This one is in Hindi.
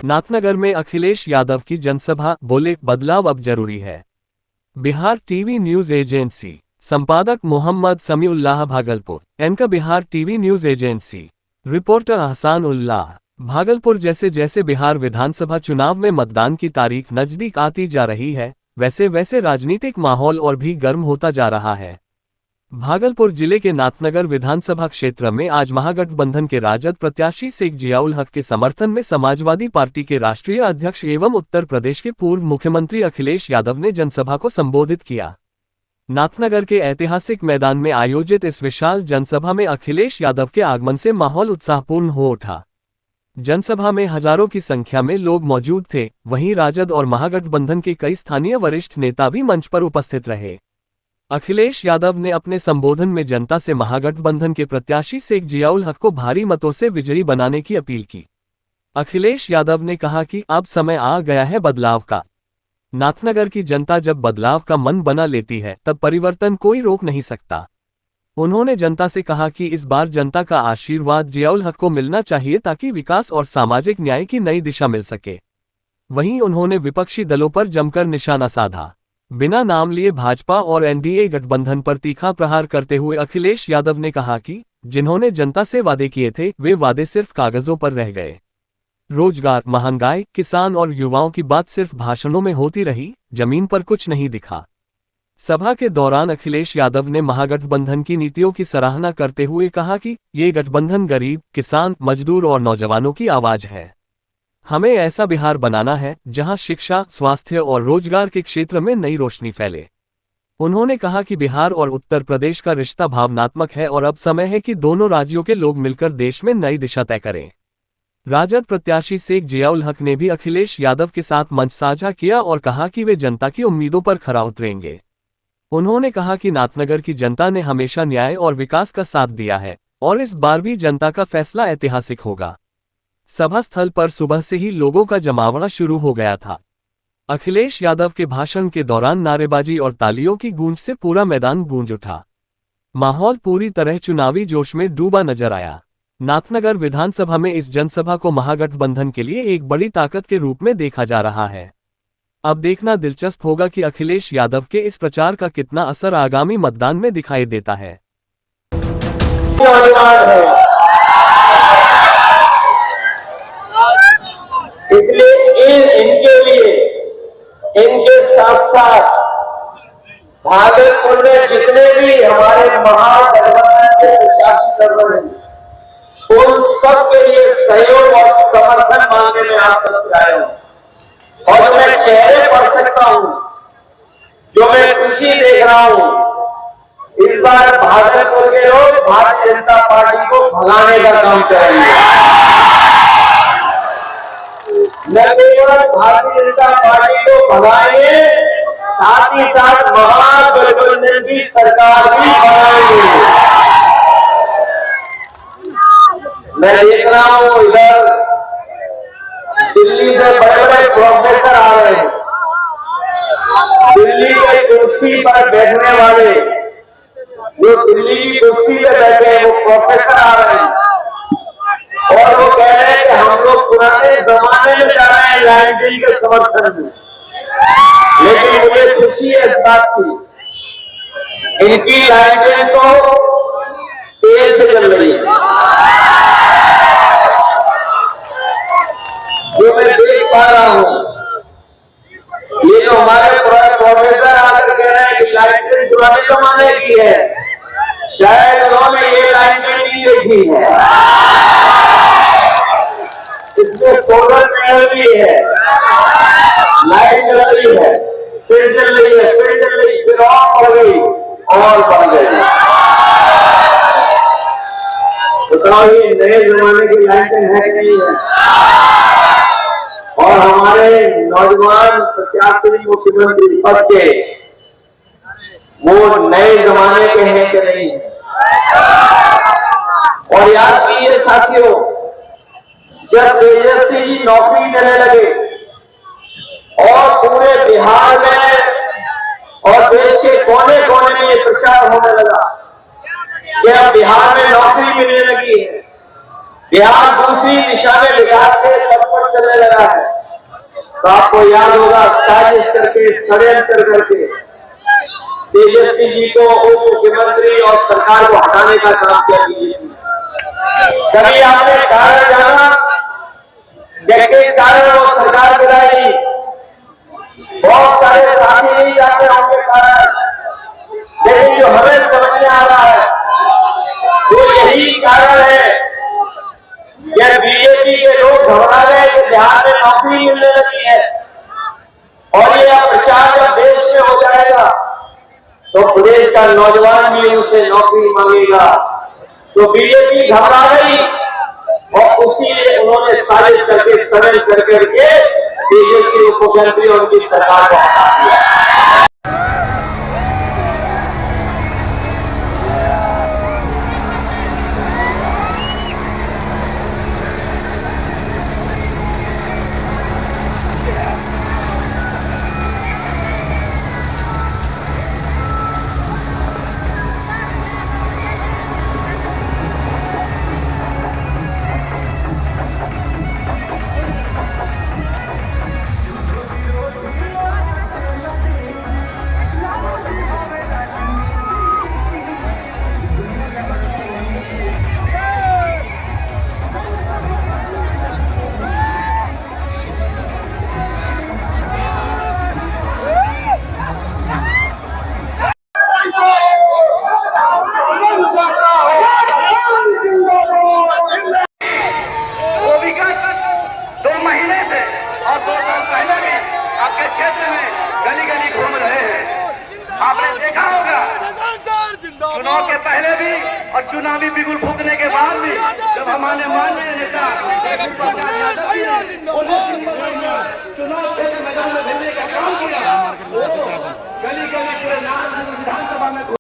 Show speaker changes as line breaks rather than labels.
नाथनगर में अखिलेश यादव की जनसभा, बोले बदलाव अब जरूरी है। बिहार टीवी न्यूज एजेंसी संपादक Mohammad Samiullah Bhagalpur. Anchor Bihar TV news agency. Reporter Ahsan Ullah Bhagalpur. जैसे जैसे बिहार विधानसभा चुनाव में मतदान की तारीख नजदीक आती जा रही है, वैसे वैसे राजनीतिक माहौल और भी गर्म होता जा रहा है। भागलपुर जिले के नाथनगर विधानसभा क्षेत्र में आज महागठबंधन के राजद प्रत्याशी शेख जियाउल हक के समर्थन में समाजवादी पार्टी के राष्ट्रीय अध्यक्ष एवं उत्तर प्रदेश के पूर्व मुख्यमंत्री अखिलेश यादव ने जनसभा को संबोधित किया। नाथनगर के ऐतिहासिक मैदान में आयोजित इस विशाल जनसभा में अखिलेश यादव के आगमन से माहौल उत्साहपूर्ण हो उठा। जनसभा में हजारों की संख्या में लोग मौजूद थे। वहीं राजद और महागठबंधन के कई स्थानीय वरिष्ठ नेता भी मंच पर उपस्थित रहे। अखिलेश यादव ने अपने संबोधन में जनता से महागठबंधन के प्रत्याशी शेख जियाउल हक को भारी मतों से विजयी बनाने की अपील की। अखिलेश यादव ने कहा कि अब समय आ गया है बदलाव का। नाथनगर की जनता जब बदलाव का मन बना लेती है, तब परिवर्तन कोई रोक नहीं सकता। उन्होंने जनता से कहा कि इस बार जनता का आशीर्वाद जियाउल हक को मिलना चाहिए, ताकि विकास और सामाजिक न्याय की नई दिशा मिल सके। वहीं उन्होंने विपक्षी दलों पर जमकर निशाना साधा। बिना नाम लिए भाजपा और एनडीए गठबंधन पर तीखा प्रहार करते हुए अखिलेश यादव ने कहा कि जिन्होंने जनता से वादे किए थे, वे वादे सिर्फ कागजों पर रह गए। रोजगार, महंगाई, किसान और युवाओं की बात सिर्फ भाषणों में होती रही, जमीन पर कुछ नहीं दिखा। सभा के दौरान अखिलेश यादव ने महागठबंधन की नीतियों की सराहना करते हुए कहा कि ये गठबंधन गरीब, किसान, मजदूर और नौजवानों की आवाज है। हमें ऐसा बिहार बनाना है जहां शिक्षा, स्वास्थ्य और रोजगार के क्षेत्र में नई रोशनी फैले। उन्होंने कहा कि बिहार और उत्तर प्रदेश का रिश्ता भावनात्मक है और अब समय है कि दोनों राज्यों के लोग मिलकर देश में नई दिशा तय करें। राजद प्रत्याशी शेख जियाउल हक ने भी अखिलेश यादव के साथ मंच साझा किया और कहा कि वे जनता की उम्मीदों पर खरा उतरेंगे। उन्होंने कहा कि नाथनगर की जनता ने हमेशा न्याय और विकास का साथ दिया है और इस बार भी जनता का फैसला ऐतिहासिक होगा। सभा स्थल पर सुबह से ही लोगों का जमावड़ा शुरू हो गया था। अखिलेश यादव के भाषण के दौरान नारेबाजी और तालियों की गूंज से पूरा मैदान गूंज उठा। माहौल पूरी तरह चुनावी जोश में डूबा नजर आया। नाथनगर विधानसभा में इस जनसभा को महागठबंधन के लिए एक बड़ी ताकत के रूप में देखा जा रहा है। अब देखना दिलचस्प होगा कि अखिलेश यादव के इस प्रचार का कितना असर आगामी मतदान में दिखाई देता है।
इसलिए इनके लिए, इनके साथ साथ भागलपुर में जितने भी हमारे महागठबंधन के प्रत्याशी कर रहे हैं, उन सबके लिए सहयोग और समर्थन मांगने में आप सब आए हूं। और मैं चेहरे पढ़ सकता हूं, जो मैं खुशी देख रहा हूं, इस बार भागलपुर के लोग भारतीय जनता पार्टी को भगाने का काम करेंगे। न केवल भारतीय जनता पार्टी को भगाएंगे, साथ ही साथ महागठबंधन की सरकार भी बनाएंगे। मैं देख रहा हूं इधर दिल्ली से बड़े बड़े प्रोफेसर आ रहे हैं। दिल्ली के कुर्सी पर बैठने वाले, जो दिल्ली की कुर्सी पे बैठे हैं, वो प्रोफेसर आ रहे हैं और वो कह रहे हैं कि हम लोग पुराने जमाने में जा रहे हैं लैंडल के समर्थन में। लेकिन मुझे खुशी है इस बात की, इनकी लैंडल तो तेल से चल रही है। जो मैं देख पा रहा हूं, ये जो हमारे पुराने प्रोफेसर आकर कह रहे हैं कि लैंडल पुराने जमाने की है, शायद उन्होंने ये लैंडल नहीं देखी है। इसमें सोलर पैनल भी है, लाइट जल रही है, फिर चल रही है, फिर चल रही, फिर ऑफ हो गई और बढ़ गई। बताओ ये नए जमाने की लाइटें है कि नहीं है? और हमारे नौजवान प्रत्याशी मुख्यमंत्री पद के, वो नए जमाने के हैं कि नहीं? और याद कीजिए साथियों, जब तेजस्वी जी नौकरी करने लगे और पूरे बिहार में और देश के कोने कोने में ये प्रचार होने लगा कि अब बिहार में नौकरी मिलने लगी है, बिहार दूसरी दिशा में विकास के पथ पर चलने लगा है। तो आपको याद होगा साजिश करके षड्यंत्र करके तेजस्वी जी को उप मुख्यमंत्री और सरकार को हटाने का काम किया बीजेपी। कभी आपने कारण जाना किस कारण वो सरकार गिराई? बहुत सारे साथी नहीं जाते होंगे कारण, लेकिन जो हमें समझ में आ रहा है वो यही कारण है कि बीजेपी के लोग घबरा गए कि बिहार में नौकरी मिलने लगी है और ये प्रचार जब देश में हो जाएगा तो प्रदेश का नौजवान भी उनसे नौकरी मांगेगा। तो बीजेपी घबरा गई और उसी उन्होंने साजिश करके षड्यंत्र कर करके तेजस्वी उप मुख्यमंत्री और उनकी सरकार को हटा दिया।
आपने देखा होगा चुनाव के पहले भी और चुनावी बिगुल फूकने के बाद भी जब हमारे माननीय नेता चुनाव क्षेत्र मैदान में भेजने का काम किया, गली गली पूरे विधानसभा में